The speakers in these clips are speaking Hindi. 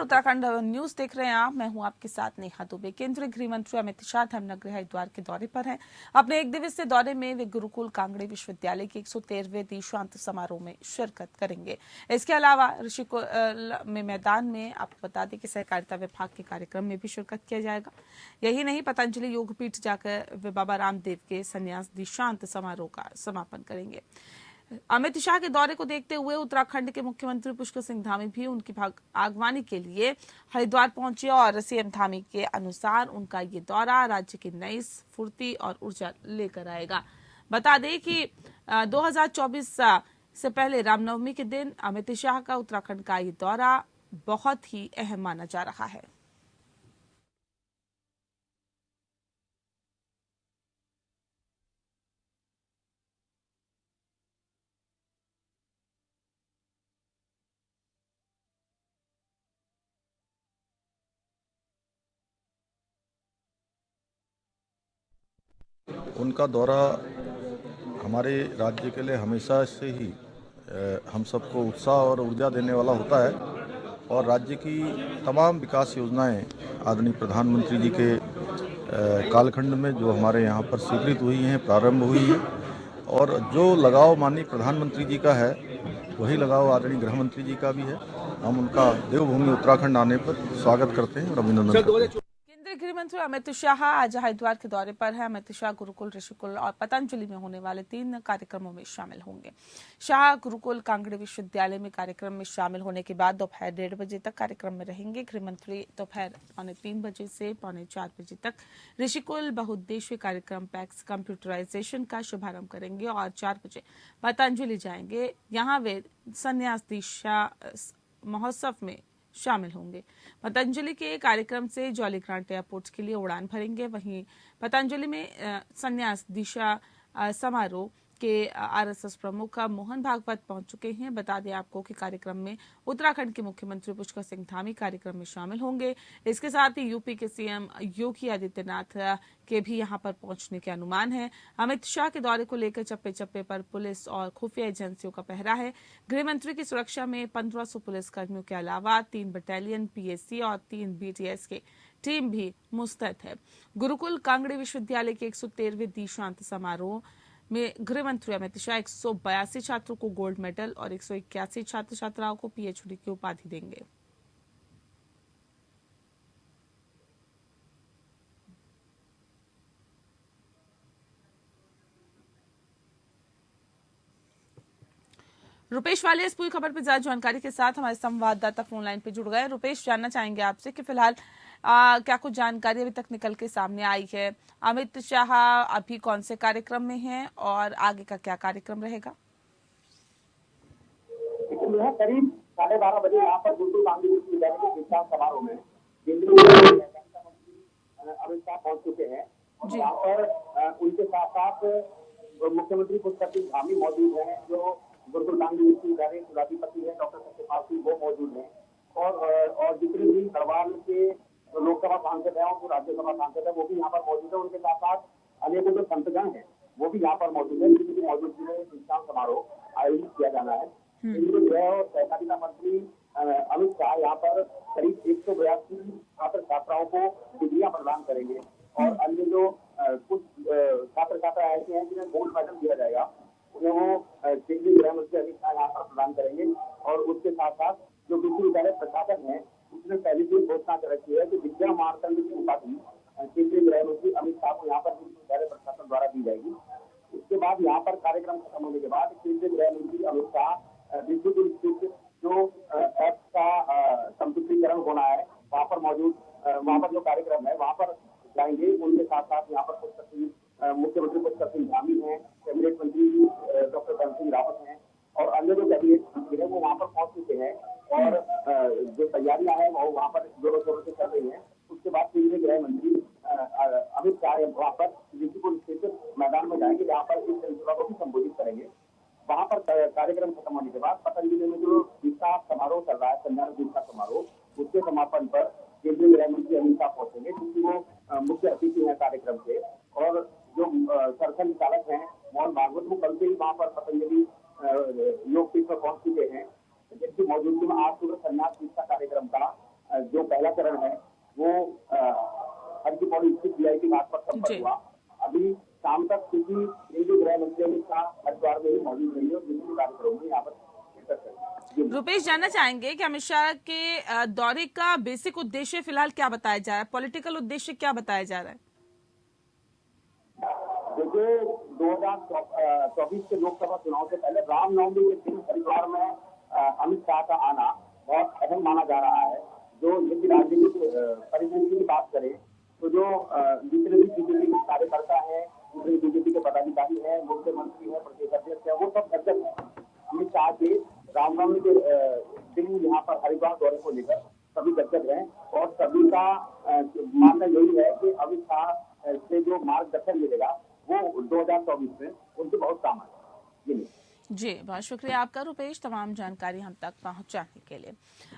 उत्तराखंड न्यूज देख रहे हैं आप। मैं हूं आपके साथ नेहा दुबे। केंद्रीय गृह मंत्री अमित शाह धर्मनगरी हरिद्वार के दौरे पर हैं। अपने एक दिवसीय दौरे में वे गुरुकुल कांगड़ी विश्वविद्यालय के 113वें दीक्षांत समारोह में शिरकत करेंगे। इसके अलावा ऋषिकुल में मैदान में आपको बता दें कि सहकारिता विभाग के कार्यक्रम में भी शिरकत किया जाएगा। यही नहीं, पतंजलि योगपीठ जाकर वे बाबा रामदेव के संन्यास दीक्षांत समारोह का समापन करेंगे। अमित शाह के दौरे को देखते हुए उत्तराखंड के मुख्यमंत्री पुष्कर सिंह धामी भी उनकी आगवानी के लिए हरिद्वार पहुंचे और सीएम धामी के अनुसार उनका ये दौरा राज्य की नई स्फूर्ति और ऊर्जा लेकर आएगा। बता दें कि 2024 से पहले रामनवमी के दिन अमित शाह का उत्तराखंड का ये दौरा बहुत ही अहम माना जा रहा है। उनका दौरा हमारे राज्य के लिए हमेशा से ही हम सबको उत्साह और ऊर्जा देने वाला होता है और राज्य की तमाम विकास योजनाएं आदरणीय प्रधानमंत्री जी के कालखंड में जो हमारे यहाँ पर स्वीकृत हुई हैं, प्रारंभ हुई हैं और जो लगाव माननीय प्रधानमंत्री जी का है वही लगाव आदरणीय गृह मंत्री जी का भी है। हम उनका देवभूमि उत्तराखंड आने पर स्वागत करते हैं और अभिनंदन करते हैं। केंद्रीय गृह मंत्री अमित शाह आज हरिद्वार के दौरे पर है। अमित शाह गुरुकुल, ऋषिकुल और पतंजलि में होने वाले 3 कार्यक्रमों में शामिल होंगे। शाह गुरुकुल कांगड़ी विश्वविद्यालय में कार्यक्रम में शामिल होने के बाद दोपहर 1:30 बजे तक कार्यक्रम में रहेंगे। गृह मंत्री दोपहर 3:45 बजे से 3:45 बजे तक ऋषिकुल बहुउद्देशीय कार्यक्रम पैक्स कंप्यूटराइजेशन का शुभारंभ करेंगे और 4 बजे पतंजलि जाएंगे। यहाँ वे संन्यास दीक्षा महोत्सव में शामिल होंगे। पतंजलि के कार्यक्रम से जॉलीग्रांट एयरपोर्ट के लिए उड़ान भरेंगे। वहीं पतंजलि में संन्यास दीक्षा समारोह के आरएसएस प्रमुख मोहन भागवत पहुंच चुके हैं। बता दें आपको कि कार्यक्रम में उत्तराखंड के मुख्यमंत्री पुष्कर सिंह धामी कार्यक्रम में शामिल होंगे। इसके साथ ही यूपी के सीएम योगी आदित्यनाथ के भी यहां पर पहुंचने के अनुमान है। अमित शाह के दौरे को लेकर चप्पे चप्पे पर पुलिस और खुफिया एजेंसियों का पहरा है। गृह मंत्री की सुरक्षा में 1500 पुलिस कर्मियों के अलावा 3 बटालियन पीएसी और 3 बीटीएस के टीम भी मुस्तैद है। गुरुकुल कांगड़ी विश्वविद्यालय के 113वें दीक्षांत समारोह में गृह मंत्री अमित शाह 182 छात्रों को गोल्ड मेडल और 181 छात्र छात्राओं को पीएचडी की उपाधि देंगे। रुपेश वाले इस पूरी खबर पर ज्यादा जानकारी के साथ हमारे संवाददाता फोन लाइन पे जुड़ गए। रुपेश, जानना चाहेंगे आपसे कि फिलहाल क्या कुछ जानकारी अभी तक निकल के सामने आई है? अमित शाह अभी कौन से कार्यक्रम में हैं और आगे का क्या कार्यक्रम रहेगा? करीब 12:30 बजे यहाँ पर गुरुकुल कांगड़ी विश्वविद्यालय के दीक्षांत समारोह में केंद्रीय अमित शाह पहुंच चुके हैं। यहाँ पर उनके साथ साथ मुख्यमंत्री पुष्कर सिंह धामी मौजूद हैं, जो गुरुकुल कांगड़ी विश्वविद्यालय के कुलाधिपति है डॉक्टर सत्यपाल सिंह, वो मौजूद हैं और जितने भी गढ़वाल के लोकसभा सांसद हैं और जो राज्यसभा सांसद है वो भी यहाँ पर मौजूद है। उनके साथ साथ अनेकों जो संतगण हैं वो भी यहाँ पर मौजूद है, जिनकी मौजूदगी में दीक्षांत समारोह आयोजित किया जाना है। केंद्रीय गृह और सहकारिता मंत्री अमित शाह यहाँ पर करीब 182 छात्र छात्राओं को डिग्रियां प्रदान करेंगे और अन्य जो कुछ छात्र छात्रा ऐसे हैं जिन्हें गोल्ड मेडल दिया जाएगा उन्हें वो केंद्रीय गृह मंत्री अमित शाह यहाँ पर प्रदान करेंगे। और उसके साथ साथ जो विश्वविद्यालय प्रशासन है उसने पहले से घोषणा कर रखी है कि विद्या मार्तंड की उपाधि केंद्रीय गृह मंत्री अमित शाह को यहाँ पर विश्वविद्यालय प्रशासन द्वारा दी जाएगी। उसके बाद यहाँ पर कार्यक्रम खत्म होने के बाद केंद्रीय गृह मंत्री अमित शाह ऋषिकुल स्थित जो ऐप का कंप्यूटरीकरण होना है वहाँ पर जो कार्यक्रम है वहाँ पर जाएंगे। उनके साथ साथ यहाँ पर मुख्यमंत्री पुष्कर सिंह धामी हैं, कैबिनेट मंत्री डॉक्टर धन सिंह रावत हैं और अन्य जो कैबिनेट मंत्री हैं वो वहाँ पर पहुंच चुके हैं और जो तैयारियां हैं वो वहाँ पर जोरों शोरों से चल रही हैं। उसके बाद केंद्रीय गृह मंत्री अमित शाह वहाँ पर ऋषिकुल स्थित मैदान में जाएंगे, जहाँ पर इस जनसभा को भी संबोधित करेंगे। वहाँ पर कार्यक्रम खत्म होने के बाद पतंजलि में जो दीक्षा समारोह चल रहा है, संन्यास दीक्षा समारोह, उसके समापन पर केंद्रीय गृह मंत्री अमित शाह पहुंचेंगे, क्योंकि वो मुख्य अतिथि है कार्यक्रम के। और जो सर्कल चालक हैं मोहन भागवत, वो कल से ही वहाँ पर पतंजलि योगपीठ पर पहुंच चुके हैं, जिनकी मौजूदगी में आज सुबह संन्यास दीक्षा कार्यक्रम का जो पहला चरण है वो हर की पौड़ी स्थित वीआईपी घाट पर संपन्न हुआ। अभी शाम तक किसी केंद्रीय गृह मंत्री अमित शाह हरिद्वार में ही मौजूद रही और विभिन्न कार्यक्रमों में यहाँ पर शिरकत करेंगे। रुपेश, जानना चाहेंगे कि अमित शाह के दौरे का बेसिक उद्देश्य फिलहाल क्या बताया जा रहा है, पॉलिटिकल उद्देश्य क्या बताया जा रहा है? देखिए, 2024 के लोकसभा चुनाव से पहले रामनवमी के दिन हरिद्वार में अमित शाह का आना बहुत अहम माना जा रहा है। जो यदि राजनीतिक परिदृश्य की बात करें तो जो जितने भी बीजेपी के कार्यकर्ता है, जितने बीजेपी के पदाधिकारी है, मुख्यमंत्री है, प्रदेश अध्यक्ष है, वो सब गदगद है अमित शाह के रामनवमी के दिन यहाँ पर हरिद्वार दौरे को लेकर। सभी गदगद हैं और सभी का मानना यही है कि अमित शाह से जो मार्गदर्शन मिलेगा वो 2024 में उनसे बहुत काम आएगा। जी, बहुत शुक्रिया आपका रुपेश, तमाम जानकारी हम तक पहुंचाने के लिए।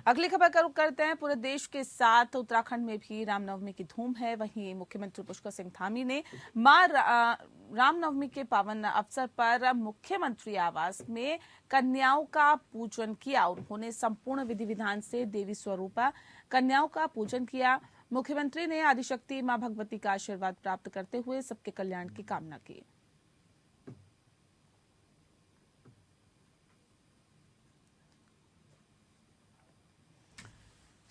अगली खबर का रुख करते हैं। पूरे देश के साथ उत्तराखंड में भी रामनवमी की धूम है। वहीं मुख्यमंत्री पुष्कर सिंह धामी ने मां रामनवमी के पावन अवसर पर मुख्यमंत्री आवास में कन्याओं का पूजन किया। उन्होंने संपूर्ण विधि विधान से देवी स्वरूपा कन्याओं का पूजन किया। मुख्यमंत्री ने आदिशक्ति मां भगवती का आशीर्वाद प्राप्त करते हुए सबके कल्याण की कामना की।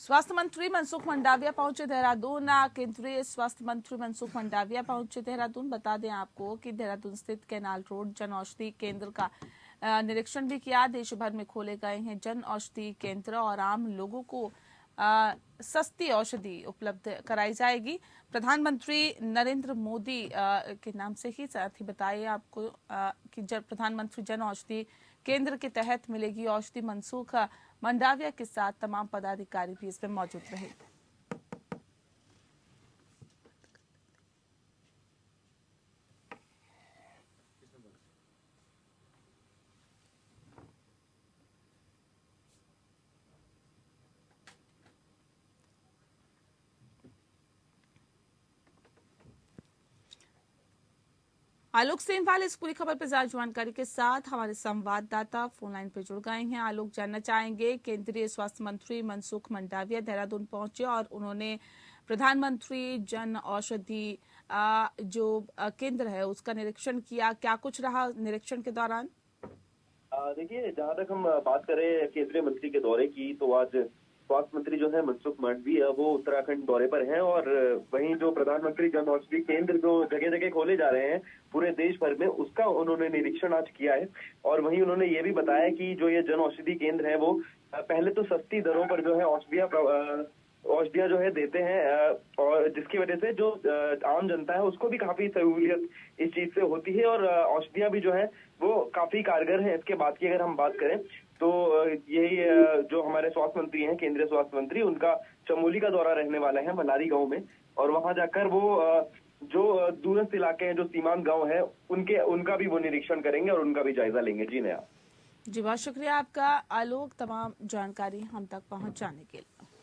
स्वास्थ्य मंत्री मनसुख मंडाविया पहुंचे देहरादून। केंद्रीय स्वास्थ्य मंत्री मनसुख मंडाविया पहुंचे देहरादून। बता दें आपको कि देहरादून स्थित कैनाल रोड जन औषधि केंद्र का निरीक्षण भी किया। देश भर में खोले गए हैं जन औषधि केंद्र और आम लोगों को सस्ती औषधि उपलब्ध कराई जाएगी। प्रधानमंत्री नरेंद्र मोदी के नाम से ही साथ ही बताइए आपको कि प्रधानमंत्री जन औषधि केंद्र के तहत मिलेगी औषधि। मनसुख मंडाविया के साथ तमाम पदाधिकारी भी इसमें मौजूद रहे। आलोक सेमवाल इस पूरी खबर पर ज्यादा जानकारी के साथ हमारे संवाददाता फोन लाइन पर जुड़ गए हैं। आलोक, जानना चाहेंगे, केंद्रीय स्वास्थ्य मंत्री मनसुख मंडाविया देहरादून पहुंचे और उन्होंने प्रधानमंत्री जन औषधि जो केंद्र है उसका निरीक्षण किया। क्या कुछ रहा निरीक्षण के दौरान? देखिए, जहां तक हम बात करें केंद्रीय मंत्री के दौरे की, तो आज स्वास्थ्य मंत्री जो है मनसुख मंडाविया वो उत्तराखंड दौरे पर हैं और वहीं जो प्रधानमंत्री जन औषधि केंद्र जो जगह जगह खोले जा रहे हैं पूरे देश भर में, उसका उन्होंने निरीक्षण आज किया है। और वहीं उन्होंने ये भी बताया कि जो ये जन औषधि केंद्र है वो पहले तो सस्ती दरों पर जो है औषधियां जो है देते हैं और जिसकी वजह से जो आम जनता है उसको भी काफी सहूलियत इस चीज से होती है और औषधियां भी जो है वो काफी कारगर हैं। इसके बाद की अगर हम बात करें तो यही जो हमारे स्वास्थ्य मंत्री हैं, केंद्रीय स्वास्थ्य मंत्री, उनका चमोली का दौरा रहने वाला है, मनाली गांव में, और वहां जाकर वो जो दूरस्थ इलाके हैं, जो सीमांत गांव है, उनका भी वो निरीक्षण करेंगे और उनका भी जायजा लेंगे। जी नया जी, बहुत शुक्रिया आपका आलोक, तमाम जानकारी हम तक पहुंचाने के लिए।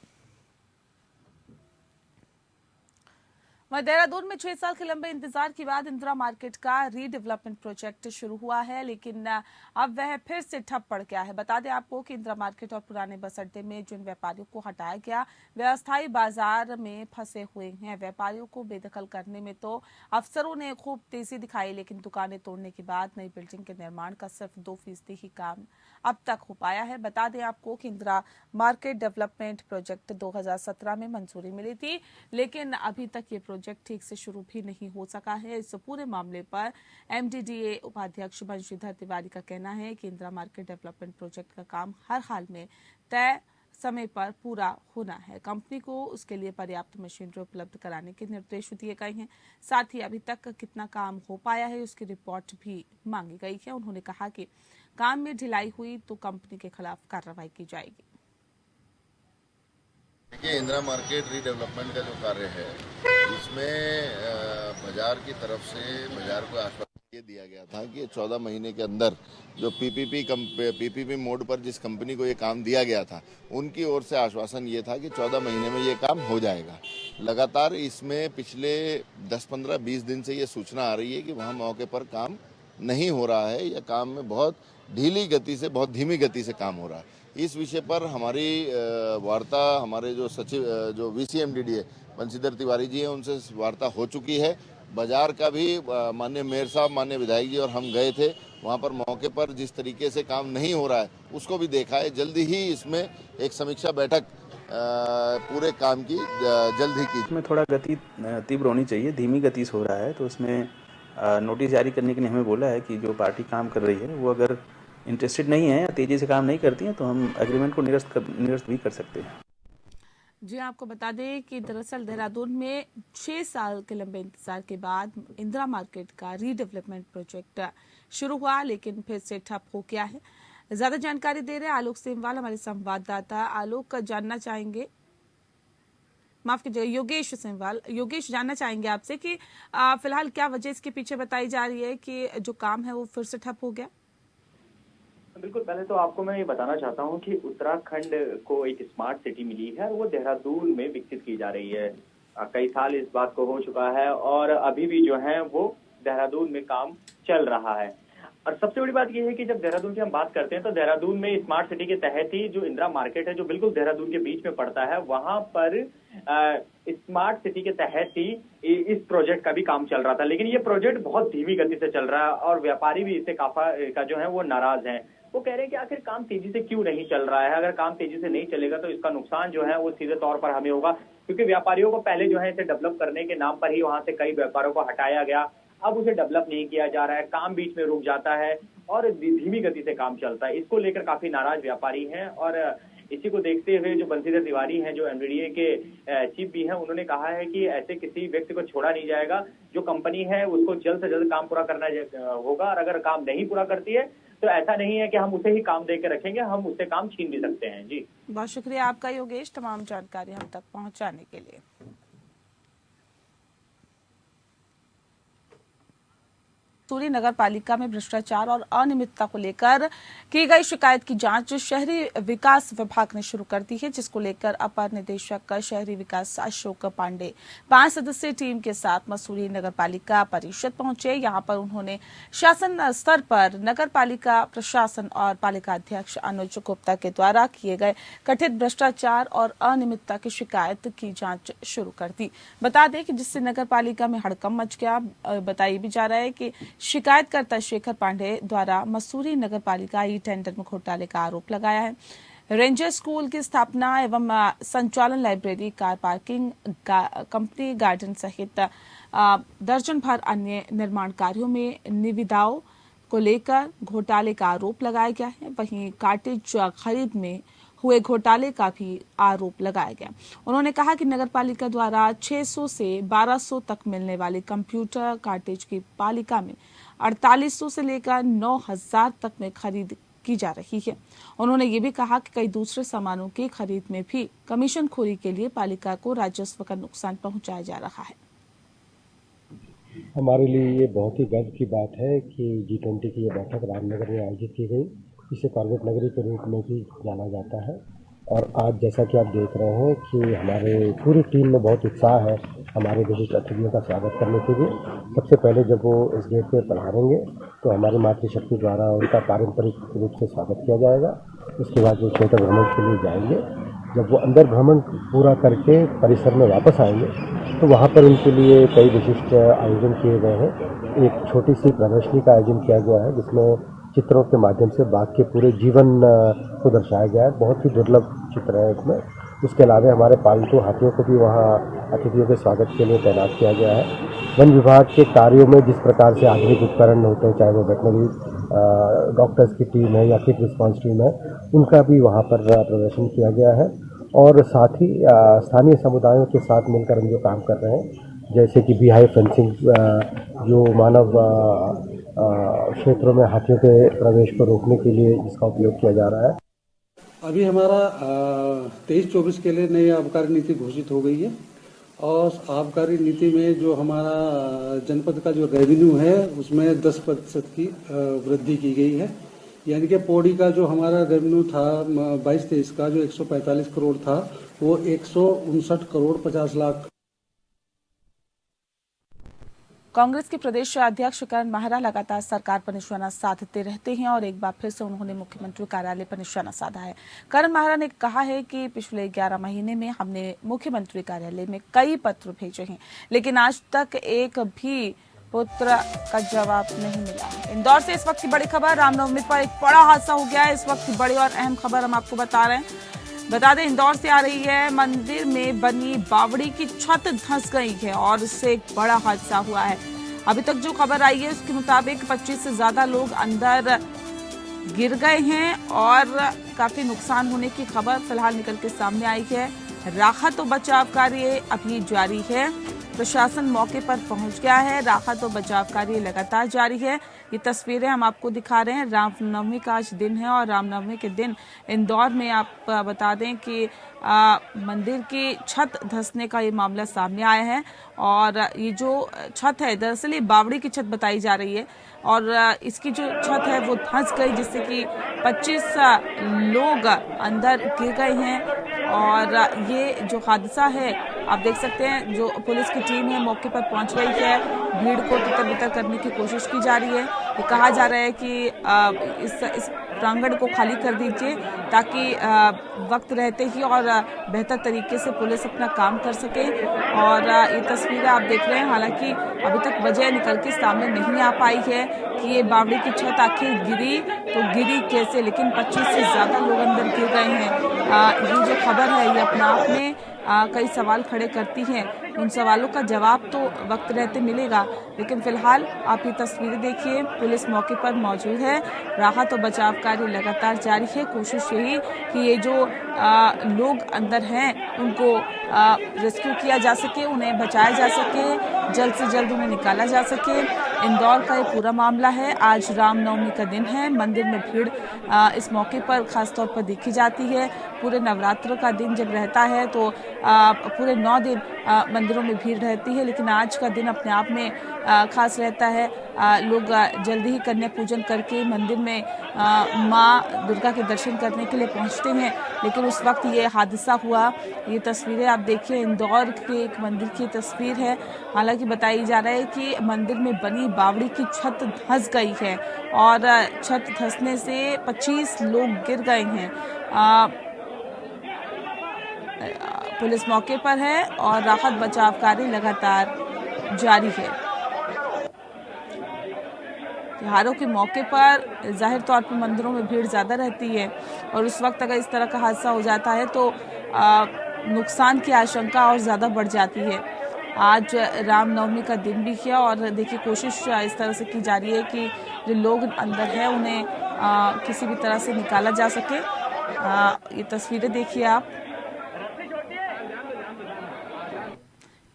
देहरादून में 6 साल के लंबे इंतजार के बाद इंदिरा मार्केट का रीडेवलपमेंट प्रोजेक्ट शुरू हुआ है, लेकिन अब वह फिर से ठप पड़ गया है। बता दें आपको कि इंदिरा मार्केट और पुराने बस अड्डे में जिन व्यापारियों को हटाया गया वे अस्थायी बाजार में फंसे हुए हैं। व्यापारियों को बेदखल करने में तो अफसरों ने खूब तेजी दिखाई, लेकिन दुकानें तोड़ने के बाद नई बिल्डिंग के निर्माण का सिर्फ 2% ही काम अब तक हो पाया है। बता दें आपको कि इंदिरा मार्केट डेवलपमेंट प्रोजेक्ट 2017 में मंजूरी मिली थी, लेकिन अभी तक ये प्रोजेक्ट ठीक से शुरू भी नहीं हो सका है। इस पूरे मामले पर MDDA उपाध्यक्ष बंशीधर तिवारी का कहना है कि इंदिरा मार्केट डेवलपमेंट प्रोजेक्ट का काम हर हाल में तय समय पर पूरा होना है। कंपनी को उसके लिए पर्याप्त मशीनरी उपलब्ध कराने के निर्देश दिए गए हैं। साथ ही अभी तक कितना काम हो पाया है उसकी रिपोर्ट भी मांगी गई है। उन्होंने कहा कि काम में ढिलाई हुई तो कंपनी के खिलाफ कार्रवाई की जाएगी। देखिए, इंदिरा मार्केट रीडेवलपमेंट का जो कार्य है इसमें बाजार की तरफ से बाजार को आश्वासन ये दिया गया था कि 14 महीने के अंदर जो पीपीपी मोड पर जिस कंपनी को ये काम दिया गया था उनकी ओर से आश्वासन ये था कि 14 महीने में ये काम हो जाएगा। लगातार इसमें पिछले 10, 15, 20 दिन से ये सूचना आ रही है कि वहाँ मौके पर काम नहीं हो रहा है या काम में बहुत ढीली गति से, बहुत धीमी गति से काम हो रहा है। इस विषय पर हमारी वार्ता हमारे जो सचिव जो VCMDD है बंशीधर तिवारी जी हैं, उनसे वार्ता हो चुकी है। बाजार का भी माननीय मेयर साहब, माननीय विधायक जी और हम गए थे वहाँ पर, मौके पर जिस तरीके से काम नहीं हो रहा है उसको भी देखा है। जल्दी ही इसमें एक समीक्षा बैठक पूरे काम की जल्द ही की। इसमें थोड़ा गति तीव्र होनी चाहिए, धीमी गति से हो रहा है, तो उसमें नोटिस जारी करने के लिए हमें बोला है कि जो पार्टी काम कर रही है वो अगर इंटरेस्टेड नहीं है या तेज़ी से काम नहीं करती है तो हम एग्रीमेंट को निरस्त भी कर सकते हैं। जी आपको बता दें कि दरअसल देहरादून में 6 साल के लंबे इंतजार के बाद इंदिरा मार्केट का रीडेवलपमेंट प्रोजेक्ट शुरू हुआ, लेकिन फिर से ठप हो गया है। ज्यादा जानकारी दे रहे आलोक सेमवाल, हमारे संवाददाता। आलोक, जानना चाहेंगे, माफ कीजिए योगेश सेमवाल। योगेश, जानना चाहेंगे आपसे कि फिलहाल क्या वजह इसके पीछे बताई जा रही है कि जो काम है वो फिर से ठप हो गया? बिल्कुल, पहले तो आपको मैं ये बताना चाहता हूँ कि उत्तराखंड को एक स्मार्ट सिटी मिली है और वो देहरादून में विकसित की जा रही है। कई साल इस बात को हो चुका है और अभी भी जो है वो देहरादून में काम चल रहा है। और सबसे बड़ी बात यह है कि जब देहरादून की हम बात करते हैं तो देहरादून में स्मार्ट सिटी के तहत ही जो इंदिरा मार्केट है, जो बिल्कुल देहरादून के बीच में पड़ता है, वहां पर स्मार्ट सिटी के तहत ही इस प्रोजेक्ट का भी काम चल रहा था। लेकिन ये प्रोजेक्ट बहुत धीमी गति से चल रहा है और व्यापारी भी इससे का जो है वो नाराज हैं। वो कह रहे हैं कि आखिर काम तेजी से क्यों नहीं चल रहा है। अगर काम तेजी से नहीं चलेगा तो इसका नुकसान जो है वो सीधे तौर पर हमें होगा, क्योंकि व्यापारियों को पहले जो है इसे डेवलप करने के नाम पर ही वहां से कई व्यापारों को हटाया गया। अब उसे डेवलप नहीं किया जा रहा है, काम बीच में रुक जाता है और धीमी गति से काम चलता है। इसको लेकर काफी नाराज व्यापारी हैं और इसी को देखते हुए जो बंशीधर तिवारी हैं, जो MDDA के चीफ भी हैं, उन्होंने कहा है कि ऐसे किसी व्यक्ति को छोड़ा नहीं जाएगा। जो कंपनी है उसको जल्द से जल्द काम पूरा करना होगा और अगर काम नहीं पूरा करती है तो ऐसा नहीं है कि हम उसे ही काम दे के रखेंगे, हम उससे काम छीन भी सकते हैं। जी बहुत शुक्रिया आपका योगेश, तमाम जानकारी हम तक पहुंचाने के लिए। सूरी नगर पालिका में भ्रष्टाचार और अनियमितता को लेकर की गई शिकायत की जांच शहरी विकास विभाग ने शुरू कर दी है, जिसको लेकर अपर निदेशक शहरी विकास अशोक पांडे 5 सदस्यीय टीम के साथ मसूरी नगर पालिका परिषद पहुंचे। यहां पर उन्होंने शासन स्तर पर नगर पालिका प्रशासन और पालिका अध्यक्ष अनुज गुप्ता के द्वारा किए गए कथित भ्रष्टाचार और अनियमितता की शिकायत की जांच शुरू कर दी। बता दें कि जिससे नगर पालिका में हड़कंप मच गया। बताया भी जा रहा है कि शिकायतकर्ता शेखर पांडे द्वारा मसूरी नगर पालिका ई टेंडर में घोटाले का आरोप लगाया है। रेंजर स्कूल की स्थापना एवं संचालन, library, car parking, company garden सहित दर्जन भर अन्य निर्माण कार्यों में निविदाओं को लेकर घोटाले का आरोप लगाया गया है। वहीं कार्टेज खरीद में हुए घोटाले का भी आरोप लगाया गया। उन्होंने कहा कि नगर पालिका द्वारा 600 से 1200 तक मिलने वाले कंप्यूटर कार्टेज की पालिका में 4800 से लेकर 9000 तक में खरीद की जा रही है। उन्होंने ये भी कहा कि कई दूसरे सामानों की खरीद में भी कमीशनखोरी के लिए पालिका को राजस्व का नुकसान पहुंचाया जा रहा है। हमारे लिए ये बहुत ही गर्व की बात है कि G20 की ये बैठक रामनगर में आयोजित की गई। इसे कॉर्बेट नगरी के रूप में भी जाना जाता है और आज जैसा कि आप देख रहे हैं कि हमारे पूरी टीम में बहुत उत्साह है हमारे विशिष्ट अतिथियों का स्वागत करने के लिए। सबसे पहले जब वो इस गेट पे पधारेंगे तो हमारी मातृशक्ति द्वारा उनका पारंपरिक रूप से स्वागत किया जाएगा। उसके बाद वो क्षेत्र भ्रमण के लिए जाएंगे। जब वो अंदर भ्रमण पूरा करके परिसर में वापस आएंगे तो वहाँ पर उनके लिए कई विशिष्ट आयोजन किए गए हैं। एक छोटी सी प्रदर्शनी का आयोजन किया गया है जिसमें चित्रों के माध्यम से बाघ के पूरे जीवन को दर्शाया गया है। बहुत ही दुर्लभ चित्र है इसमें। उसके अलावा हमारे पालतू हाथियों को भी वहाँ अतिथियों के स्वागत के लिए तैनात किया गया है। वन विभाग के कार्यों में जिस प्रकार से आधुनिक उपकरण होते हैं, चाहे वो वेटनरी डॉक्टर्स की टीम है या क्विक रिस्पॉन्स टीम है, उनका भी वहाँ पर प्रदर्शन किया गया है। और साथ ही स्थानीय समुदायों के साथ मिलकर हम जो काम कर रहे हैं, जैसे कि बीहाइव फेंसिंग, जो मानव क्षेत्रों में हाथियों के प्रवेश को रोकने के लिए जिसका उपयोग किया जा रहा है। अभी हमारा 23-24 के लिए नई आबकारी नीति घोषित हो गई है और आबकारी नीति में जो हमारा जनपद का जो रेवेन्यू है उसमें 10% की वृद्धि की गई है। यानी कि पौड़ी का जो हमारा रेवेन्यू था 22-23 का जो 145 करोड़ था वो 159 करोड़ 50 लाख। कांग्रेस के प्रदेश अध्यक्ष करण माहरा लगातार सरकार पर निशाना साधते रहते हैं और एक बार फिर से उन्होंने मुख्यमंत्री कार्यालय पर निशाना साधा है। करण माहरा ने कहा है कि पिछले 11 महीने में हमने मुख्यमंत्री कार्यालय में कई पत्र भेजे हैं, लेकिन आज तक एक भी पुत्र का जवाब नहीं मिला। इंदौर से इस वक्त की बड़ी खबर, रामनवमी पर एक बड़ा हादसा हो गया है। इस वक्त की बड़ी और अहम खबर हम आपको बता रहे हैं। बता दें, इंदौर से आ रही है। मंदिर में बनी बावड़ी की छत धंस गई है और इससे एक बड़ा हादसा हुआ है। अभी तक जो खबर आई है उसके मुताबिक 25 से ज्यादा लोग अंदर गिर गए हैं और काफी नुकसान होने की खबर फिलहाल निकल के सामने आई है। राहत और बचाव कार्य अभी जारी है। प्रशासन मौके पर पहुंच गया है। राहत और बचाव कार्य लगातार जारी है। ये तस्वीरें हम आपको दिखा रहे हैं। रामनवमी का आज दिन है और रामनवमी के दिन इंदौर में आप बता दें कि मंदिर की छत धंसने का ये मामला सामने आया है और ये जो छत है दरअसल ये बावड़ी की छत बताई जा रही है और इसकी जो छत है वो धंस गई, जिससे कि 25 लोग अंदर गिर गए हैं और ये जो हादसा है आप देख सकते हैं। जो पुलिस की टीम है मौके पर पहुंच गई है। भीड़ को तितर-बितर करने की कोशिश की जा रही है। ये कहा जा रहा है कि इस प्रांगण को खाली कर दीजिए ताकि वक्त रहते ही और बेहतर तरीके से पुलिस अपना काम कर सके। और ये तस्वीरें आप देख रहे हैं। हालांकि अभी तक वजह निकल के सामने नहीं आ पाई है कि ये बावड़ी की छत आखिर गिरी तो गिरी कैसे, लेकिन 25 से ज्यादा लोग अंदर गिर गए हैं। ये जो खबर है ये अपने आप में कई सवाल खड़े करती हैं। उन सवालों का जवाब तो वक्त रहते मिलेगा, लेकिन फिलहाल आप ये तस्वीरें देखिए। पुलिस मौके पर मौजूद है। राहत और बचाव कार्य लगातार जारी है। कोशिश यही कि ये जो लोग अंदर हैं उनको रेस्क्यू किया जा सके, उन्हें बचाया जा सके, जल्द से जल्द उन्हें निकाला जा सके। इंदौर का ये पूरा मामला है। आज रामनवमी का दिन है। मंदिर में भीड़ इस मौके पर खासतौर पर देखी जाती है। पूरे नवरात्र का दिन जब रहता है तो पूरे 9 दिन मंदिरों में भीड़ रहती है, लेकिन आज का दिन अपने आप में खास रहता है। लोग जल्दी ही कन्या पूजन करके मंदिर में माँ दुर्गा के दर्शन करने के लिए पहुंचते हैं, लेकिन उस वक्त ये हादसा हुआ। ये तस्वीरें आप देखिए, इंदौर के एक मंदिर की तस्वीर है। हालांकि बताई जा रहा है कि मंदिर में बनी बावड़ी की छत धंस गई है और छत धंसने से 25 लोग गिर गए हैं। पुलिस मौके पर है और राहत बचाव कार्य लगातार जारी है। त्योहारों के मौके पर जाहिर तौर पर मंदिरों में भीड़ ज्यादा रहती है और उस वक्त अगर इस तरह का हादसा हो जाता है तो नुकसान की आशंका और ज्यादा बढ़ जाती है। आज रामनवमी का दिन भी किया और देखिए कोशिश इस तरह से की जा रही है कि जो लोग अंदर है उन्हें किसी भी तरह से निकाला जा सके। ये तस्वीरें देखिए आप।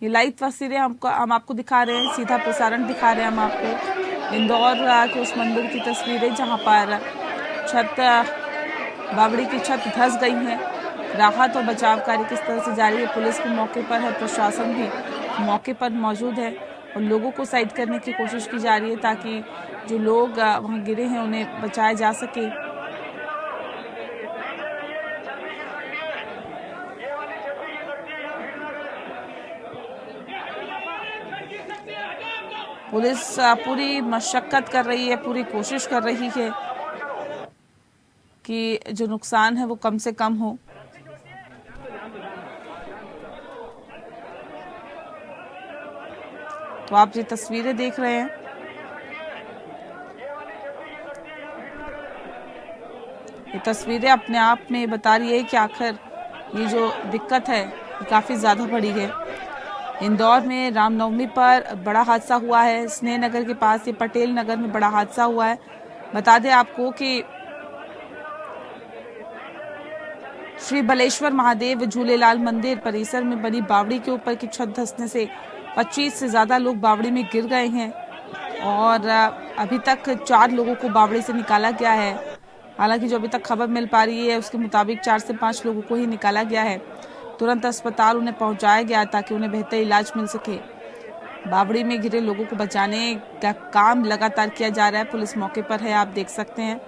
ये लाइव तस्वीरें हम आपको दिखा रहे हैं, सीधा प्रसारण दिखा रहे हैं हम आपको। इंदौर के उस मंदिर की तस्वीरें जहां पर बावड़ी की छत धंस गई है। राहत और बचाव कार्य किस तरह से जारी है। पुलिस भी मौके पर है, प्रशासन भी मौके पर मौजूद है और लोगों को साइड करने की कोशिश की जा रही है ताकि जो लोग वहां गिरे हैं उन्हें बचाया जा सके। पुलिस पूरी मशक्कत कर रही है, पूरी कोशिश कर रही है कि जो नुकसान है वो कम से कम हो। तो आप ये तस्वीरें देख रहे हैं। ये तस्वीरें अपने आप में बता रही है कि आखिर ये जो दिक्कत है ये काफी ज्यादा बड़ी है। इंदौर में रामनवमी पर बड़ा हादसा हुआ है। स्नेह नगर के पास ये पटेल नगर में बड़ा हादसा हुआ है। बता दें आपको कि श्री बलेश्वर महादेव झूलेलाल मंदिर परिसर में बनी बावड़ी के ऊपर की छत धंसने से 25 से ज्यादा लोग बावड़ी में गिर गए हैं और अभी तक 4 लोगों को बावड़ी से निकाला गया है। हालांकि जो अभी तक खबर मिल पा रही है उसके मुताबिक 4 से 5 लोगों को ही निकाला गया है। तुरंत अस्पताल उन्हें पहुंचाया गया ताकि उन्हें बेहतर इलाज मिल सके। बावड़ी में गिरे लोगों को बचाने का काम लगातार किया जा रहा है। पुलिस मौके पर है, आप देख सकते हैं।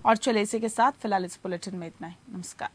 और चले इसी के साथ फिलहाल इस बुलेटिन में इतना ही। नमस्कार।